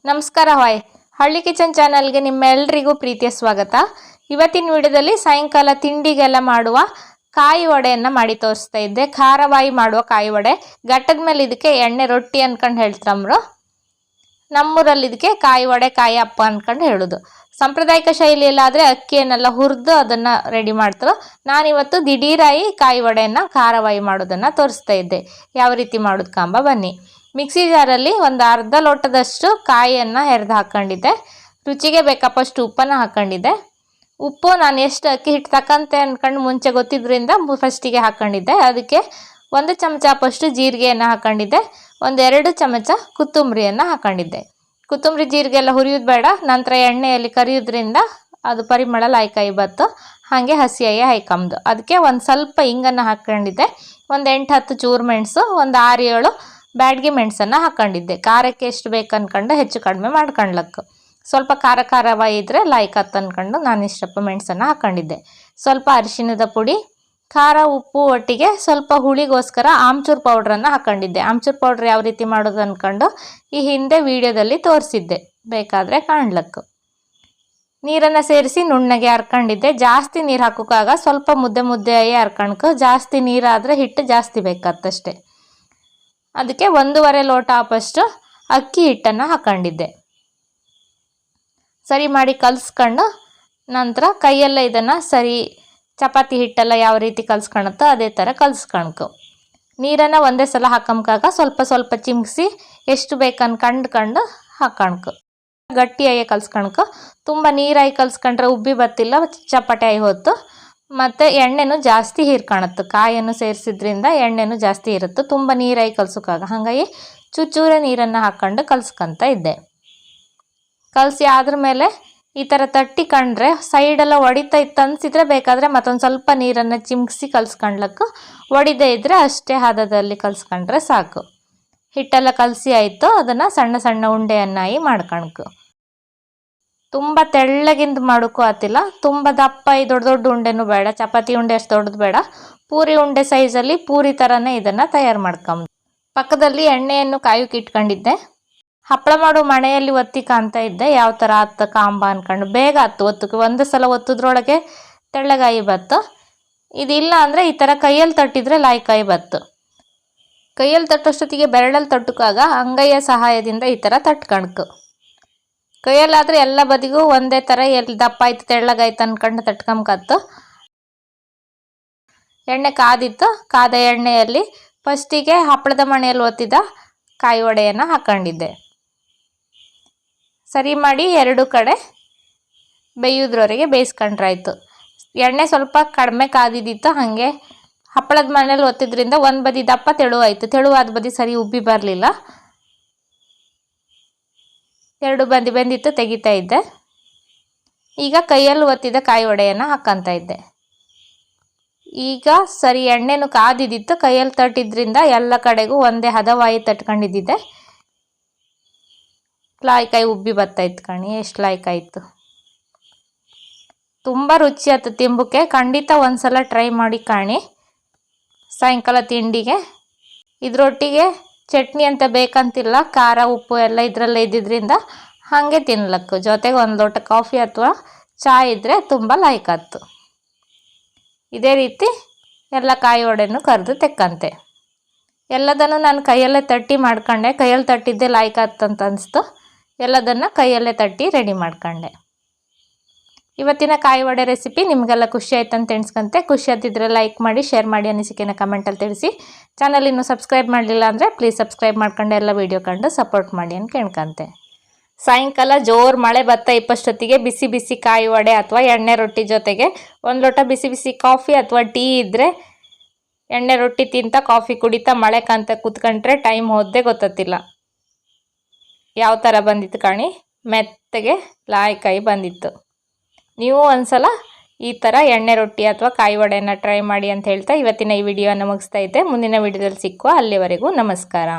ನಮಸ್ಕಾರ ಹಾಯ್ ಹಳ್ಳಿ ಕಿಚನ್ ಚಾನಲ್ಗೆ ನಿಮ್ಮೆಲ್ಲರಿಗೂ ಪ್ರೀತಿಯ ಸ್ವಾಗತ. ಇವತ್ತಿನ ವಿಡಿಯೋದಲ್ಲಿ ಸಾಯಂಕಾಲ ತಿಂಡಿಗೆಲ್ಲ ಮಾಡುವ ಕಾಯಿ ವಡೆಯನ್ನು ಮಾಡಿ ತೋರಿಸ್ತಾ ಇದ್ದೆ. ಖಾರವಾಯಿ ಮಾಡುವ ಕಾಯಿ ವಡೆ. ಘಟ್ಟದ ಮೇಲೆ ಇದಕ್ಕೆ ಎಣ್ಣೆ ರೊಟ್ಟಿ ಅನ್ಕೊಂಡು ಹೇಳ್ತಾರಮ್ರು. ನಮ್ಮೂರಲ್ಲಿ ಇದಕ್ಕೆ ಕಾಯಿ ವಡೆ ಕಾಯಿಯಪ್ಪ ಅನ್ಕೊಂಡು ಹೇಳೋದು. ಸಾಂಪ್ರದಾಯಿಕ ಶೈಲಿಯಲ್ಲಾದರೆ ಅಕ್ಕಿಯನ್ನೆಲ್ಲ ಹುರಿದು ಅದನ್ನು ರೆಡಿ ಮಾಡ್ತಾರೋ. ನಾನಿವತ್ತು ದಿಢೀರಾಗಿ ಕಾಯಿ ವಡೆಯನ್ನು ಖಾರವಾಯಿ ಮಾಡೋದನ್ನು ತೋರಿಸ್ತಾ ಇದ್ದೆ. ಯಾವ ರೀತಿ ಮಾಡೋದು ಕಾಂಬ ಬನ್ನಿ. ಮಿಕ್ಸಿ ಜಾರಲ್ಲಿ ಒಂದು ಅರ್ಧ ಲೋಟದಷ್ಟು ಕಾಯಿಯನ್ನು ಹೆರೆದು ಹಾಕ್ಕೊಂಡಿದ್ದೆ. ರುಚಿಗೆ ಬೇಕಪ್ಪಷ್ಟು ಉಪ್ಪನ್ನು ಹಾಕ್ಕೊಂಡಿದ್ದೆ. ಉಪ್ಪು ನಾನು ಎಷ್ಟು ಅಕ್ಕಿ ಹಿಟ್ಟು ತಕ್ಕಂತೆ ಅಂದ್ಕೊಂಡು ಮುಂಚೆ ಗೊತ್ತಿದ್ದರಿಂದ ಫಸ್ಟಿಗೆ ಹಾಕ್ಕೊಂಡಿದ್ದೆ. ಅದಕ್ಕೆ 1 ಚಮಚ ಜೀರಿಗೆಯನ್ನು ಹಾಕ್ಕೊಂಡಿದ್ದೆ. 1-2 ಚಮಚ ಕೊತ್ತಂಬರಿಯನ್ನು ಹಾಕ್ಕೊಂಡಿದ್ದೆ. ಕೊತ್ತಂಬರಿ ಜೀರಿಗೆ ಎಲ್ಲ ಹುರಿಯೋದು ಬೇಡ, ನಂತರ ಎಣ್ಣೆಯಲ್ಲಿ ಕರಿಯೋದ್ರಿಂದ ಅದು ಪರಿಮಳ ಲಾಯ್ಕಾಯಿ ಬತ್ತು. ಹಾಗೆ ಹಸಿಯಾಗಿ ಹಾಯ್ಕೊಂಬುದು. ಅದಕ್ಕೆ ಒಂದು ಸ್ವಲ್ಪ ಹಿಂಗನ್ನು ಹಾಕ್ಕೊಂಡಿದ್ದೆ. 8-10 ಚೂರು ಮೆಣಸು, 6-7 ಬ್ಯಾಡಗಿ ಮೆಣಸನ್ನು ಹಾಕ್ಕೊಂಡಿದ್ದೆ. ಖಾರಕ್ಕೆ ಎಷ್ಟು ಬೇಕು ಅಂದ್ಕೊಂಡು ಹೆಚ್ಚು ಕಡಿಮೆ ಮಾಡ್ಕೊಳ್ಲಕ್ಕೆ. ಸ್ವಲ್ಪ ಖಾರವಾಯಿ ಇದ್ದರೆ ಲಾಯ್ಕತ್ತು ಅಂದ್ಕೊಂಡು ನಾನು ಇಷ್ಟಪ್ಪ ಮೆಣಸನ್ನು ಹಾಕ್ಕೊಂಡಿದ್ದೆ. ಸ್ವಲ್ಪ ಅರಿಶಿಣದ ಪುಡಿ, ಖಾರ, ಉಪ್ಪು ಒಟ್ಟಿಗೆ ಸ್ವಲ್ಪ ಹುಳಿಗೋಸ್ಕರ ಆಮ್ಚೂರು ಪೌಡ್ರನ್ನು ಹಾಕ್ಕೊಂಡಿದ್ದೆ. ಆಮ್ಚೂರು ಪೌಡ್ರ್ ಯಾವ ರೀತಿ ಮಾಡೋದು ಅಂದ್ಕೊಂಡು ಈ ಹಿಂದೆ ವಿಡಿಯೋದಲ್ಲಿ ತೋರಿಸಿದ್ದೆ, ಬೇಕಾದರೆ ಕಾಣ್ಲಕ್ಕೆ. ನೀರನ್ನು ಸೇರಿಸಿ ನುಣ್ಣಗೆ ಹರ್ಕೊಂಡಿದ್ದೆ. ಜಾಸ್ತಿ ನೀರು ಹಾಕೋಕ್ಕಾಗ ಸ್ವಲ್ಪ ಮುದ್ದೆಯಾಗಿ ಹರ್ಕಣ್ಕು. ಜಾಸ್ತಿ ನೀರಾದರೆ ಹಿಟ್ಟು ಜಾಸ್ತಿ ಬೇಕಾಗ್ತಷ್ಟೆ. ಅದಕ್ಕೆ 1.5 ಲೋಟ ಆಪಷ್ಟು ಅಕ್ಕಿ ಹಿಟ್ಟನ್ನು ಹಾಕ್ಕೊಂಡಿದ್ದೆ. ಸರಿ ಮಾಡಿ ಕಲಿಸ್ಕೊಂಡು ನಂತರ ಕೈಯಲ್ಲೇ ಇದನ್ನು ಸರಿ ಚಪಾತಿ ಹಿಟ್ಟೆಲ್ಲ ಯಾವ ರೀತಿ ಕಲಿಸ್ಕೊಳುತ್ತೋ ಅದೇ ಥರ ಕಲಿಸ್ಕೊಳ್ಕು. ನೀರನ್ನು ಒಂದೇ ಸಲ ಹಾಕೊಂಬಾಗ ಸ್ವಲ್ಪ ಚಿಮ್ಕಿಸಿ ಎಷ್ಟು ಬೇಕಂದು ಕಂಡು ಹಾಕ್ಕೊಳ್ಕು. ಗಟ್ಟಿಯಾಗಿ ಕಲಿಸ್ಕೊಳ್ಕು. ತುಂಬ ನೀರಾಗಿ ಕಲಿಸ್ಕೊಂಡ್ರೆ ಉಬ್ಬಿ ಬತ್ತಿಲ್ಲ, ಚಪಾಟಿ ಆಗಿ ಹೊತ್ತು. ಮತ್ತು ಎಣ್ಣೆನೂ ಜಾಸ್ತಿ ಹೀರ್ಕೊಳುತ್ತೆ. ಕಾಯನ್ನು ಸೇರಿಸಿದ್ರಿಂದ ಎಣ್ಣೆನೂ ಜಾಸ್ತಿ ಇರುತ್ತೆ. ತುಂಬ ನೀರಾಗಿ ಕಲ್ಸೋಕ್ಕಾಗ ಹಾಗಾಗಿ ಚೂಚೂರೆ ನೀರನ್ನು ಹಾಕ್ಕೊಂಡು ಕಲಿಸ್ಕೊತ ಇದ್ದೆ. ಕಲಸಿ ಆದ್ರ ಮೇಲೆ ಈ ಥರ ತಟ್ಟಿ ಕಂಡ್ರೆ ಸೈಡೆಲ್ಲ ಹೊಡಿತಾ ಇತ್ತು ಅನಿಸಿದ್ರೆ ಬೇಕಾದರೆ ಮತ್ತೊಂದು ಸ್ವಲ್ಪ ನೀರನ್ನು ಚಿಮ್ಕಿಸಿ ಕಲಿಸ್ಕೊಳ್ಲಕ್ಕೆ. ಹೊಡಿದೇ ಇದ್ದರೆ ಅಷ್ಟೇ ಹದದಲ್ಲಿ ಕಲಿಸ್ಕೊಂಡ್ರೆ ಸಾಕು. ಹಿಟ್ಟೆಲ್ಲ ಕಲಸಿ ಆಯಿತು. ಅದನ್ನು ಸಣ್ಣ ಉಂಡೆಯನ್ನಾಗಿ ಮಾಡ್ಕೊಳ್ಕು. ತುಂಬ ತೆಳ್ಳಗಿಂದು ಮಾಡೋಕ್ಕೂ ಆತಿಲ್ಲ, ತುಂಬ ದಪ್ಪ ದೊಡ್ಡ ಉಂಡೆನೂ ಬೇಡ. ಚಪಾತಿ ಉಂಡೆ ಅಷ್ಟು ದೊಡ್ಡದು ಬೇಡ. ಪೂರಿ ಉಂಡೆ ಸೈಜಲ್ಲಿ ಪೂರಿ ಥರನೇ ಇದನ್ನು ತಯಾರು ಮಾಡ್ಕೊಂಬುದು. ಪಕ್ಕದಲ್ಲಿ ಎಣ್ಣೆಯನ್ನು ಕಾಯೋಕೆ ಇಟ್ಕೊಂಡಿದ್ದೆ. ಹಪ್ಪಳ ಮಾಡೋ ಮಣೆಯಲ್ಲಿ ಒತ್ತಿ ಕಾಣ್ತಾ ಇದ್ದೆ ಯಾವ ಥರ ಆತ್ತ ಕಾಂಬ ಅಂದ್ಕೊಂಡು. ಬೇಗ ಆಯ್ತು ಒತ್ತಕ್ಕೆ. ಒಂದು ಸಲ ಒತ್ತದ್ರೊಳಗೆ ತೆಳ್ಳಗಾಯಿ ಬತ್ತು. ಇದಿಲ್ಲ ಅಂದರೆ ಈ ಥರ ಕೈಯಲ್ಲಿ ತಟ್ಟಿದ್ರೆ ಲಾಯ್ಕಾಯಿ ಬತ್ತು. ಕೈಯಲ್ಲಿ ತಟ್ಟೋಷ್ಟೊತ್ತಿಗೆ ಬೆರಳಲ್ಲಿ ತಟ್ಟುಕಾಗ ಅಂಗೈಯ ಸಹಾಯದಿಂದ ಈ ಥರ ತಟ್ಕಣ್ಕು. ಕೈಯಲ್ಲಾದರೆ ಎಲ್ಲ ಬದಿಗೂ ಒಂದೇ ಥರ ಎಲ್ಲಿ ದಪ್ಪ ಆಯ್ತು ತೆಳ್ಳಗಾಯ್ತು ಅಂದ್ಕೊಂಡು ತಟ್ಕೊಂಬತ್ತು. ಎಣ್ಣೆ ಕಾದಿತ್ತು. ಕಾದ ಎಣ್ಣೆಯಲ್ಲಿ ಫಸ್ಟಿಗೆ ಹಪ್ಪಳದ ಮಣೆಯಲ್ಲಿ ಒತ್ತಿದ ಕಾಯಿ ವಡೆಯನ್ನು ಹಾಕ್ಕೊಂಡಿದ್ದೆ. ಸರಿ ಮಾಡಿ 2 ಕಡೆ ಬೇಯೋದ್ರವರೆಗೆ ಬೇಯಿಸ್ಕೊಂಡ್ರಾಯ್ತು. ಎಣ್ಣೆ ಸ್ವಲ್ಪ ಕಡಿಮೆ ಕಾದಿದ್ದಿತ್ತು. ಹಾಗೆ ಹಪ್ಪಳದ ಮಣೆಯಲ್ಲಿ ಒತ್ತಿದ್ರಿಂದ ಒಂದು ಬದಿ ದಪ್ಪ ತೆಳುವಾಯಿತು. ತೆಳುವಾದ ಬದಿ ಸರಿ ಉಬ್ಬಿ ಬರಲಿಲ್ಲ. 2 ಬದಿ ಬೆಂದಿತ್ತು, ತೆಗಿತಾ ಇದ್ದೆ. ಈಗ ಕೈಯಲ್ಲಿ ಒತ್ತಿದ ಕಾಯಿ ವಡೆಯನ್ನು ಹಾಕ್ಕೊತಾ ಇದ್ದೆ. ಈಗ ಸರಿ ಎಣ್ಣೆನೂ ಕಾದಿದ್ದಿತ್ತು. ಕೈಯಲ್ಲಿ ತಟ್ಟಿದ್ರಿಂದ ಎಲ್ಲ ಕಡೆಗೂ ಒಂದೇ ಹದವಾಯಿ ತಟ್ಕೊಂಡಿದ್ದಿದ್ದೆ. ಲಾಯ್ಕಾಯಿ ಉಬ್ಬಿ ಬರ್ತಾಯಿತ್ತು ಕಣಿ. ಎಷ್ಟು ಲಾಯ್ಕಾಯಿತ್ತು. ತುಂಬ ರುಚಿ ಆಯ್ತು ತಿಂಬಕ್ಕೆ. ಖಂಡಿತ ಒಂದ್ಸಲ ಟ್ರೈ ಮಾಡಿ ಕಾಣಿ ಸಾಯಂಕಾಲ ತಿಂಡಿಗೆ. ಇದ್ರೊಟ್ಟಿಗೆ ಚಟ್ನಿ ಅಂತ ಬೇಕಂತಿಲ್ಲ. ಖಾರ ಉಪ್ಪು ಎಲ್ಲ ಇದರಲ್ಲೇ ಇದ್ದಿದ್ದರಿಂದ ಹಾಗೆ ತಿನ್ಲಕ್ಕು. ಜೊತೆಗೆ 1 ಲೋಟ ಕಾಫಿ ಅಥವಾ ಚಹಾ ಇದ್ದರೆ ತುಂಬ ಲಾಯ್ಕಾತ್ತು. ಇದೇ ರೀತಿ ಎಲ್ಲ ಕಾಯಿ ವಡೆನೂ ಕರೆದು ತೆಕ್ಕಂತೆ. ಎಲ್ಲದನ್ನು ನಾನು ಕೈಯಲ್ಲೇ ತಟ್ಟಿ ಮಾಡ್ಕೊಂಡೆ. ಕೈಯಲ್ಲಿ ತಟ್ಟಿದ್ದೆ ಲಾಯ್ಕಾತ್ತಂತ ಅನಿಸ್ತು. ಎಲ್ಲದನ್ನು ಕೈಯಲ್ಲೇ ತಟ್ಟಿ ರೆಡಿ ಮಾಡ್ಕೊಂಡೆ. ಇವತ್ತಿನ ಕಾಯಿ ವಡೆ ರೆಸಿಪಿ ನಿಮಗೆಲ್ಲ ಖುಷಿ ಆಯ್ತು ಅಂತ ಎಣಿಸ್ಕೊಂತೆ. ಖುಷಿ ಆಗ್ತಿದ್ರೆ ಲೈಕ್ ಮಾಡಿ, ಶೇರ್ ಮಾಡಿ, ಅನಿಸಿಕೆನ ಕಮೆಂಟಲ್ಲಿ ತಿಳಿಸಿ. ಚಾನಲ್ ಇನ್ನೂ ಸಬ್ಸ್ಕ್ರೈಬ್ ಮಾಡಲಿಲ್ಲ ಅಂದರೆ ಪ್ಲೀಸ್ ಸಬ್ಸ್ಕ್ರೈಬ್ ಮಾಡ್ಕೊಂಡು ಎಲ್ಲ ವೀಡಿಯೋ ಕಂಡು ಸಪೋರ್ಟ್ ಮಾಡಿ ಅಂತ ಕೇಳ್ಕೊಂತೆ. ಸಾಯಂಕಾಲ ಜೋರು ಮಳೆ ಬತ್ತಾ ಇಪ್ಪಷ್ಟೊತ್ತಿಗೆ ಬಿಸಿ ಕಾಯಿ ವಡೆ ಅಥವಾ ಎಣ್ಣೆ ರೊಟ್ಟಿ ಜೊತೆಗೆ 1 ಲೋಟ ಬಿಸಿ ಕಾಫಿ ಅಥವಾ ಟೀ ಇದ್ದರೆ ಎಣ್ಣೆ ರೊಟ್ಟಿ ತಿಂತ ಕಾಫಿ ಕುಡಿತಾ ಮಳೆ ಕಾಂತ ಕೂತ್ಕೊಂಡ್ರೆ ಟೈಮ್ ಹೋದ್ದೇ ಗೊತ್ತಿಲ್ಲ. ಯಾವ ಥರ ಬಂದಿತ್ತು ಕಾಣಿ. ಮೆತ್ತಗೆ ಲಾಯ್ಕಾಯಿ ಬಂದಿತ್ತು. ನೀವು ಒಂದ್ಸಲ ಈ ಥರ ಎಣ್ಣೆ ರೊಟ್ಟಿ ಅಥವಾ ಕಾಯಿ ವಡೆಯನ್ನು ಟ್ರೈ ಮಾಡಿ ಅಂತ ಹೇಳ್ತಾ ಇವತ್ತಿನ ಈ ವಿಡಿಯೋನ ಮುಗಿಸ್ತಾ ಇದ್ದೆ. ಮುಂದಿನ ವಿಡಿಯೋದಲ್ಲಿ ಸಿಕ್ಕುವ. ಅಲ್ಲಿವರೆಗೂ ನಮಸ್ಕಾರ.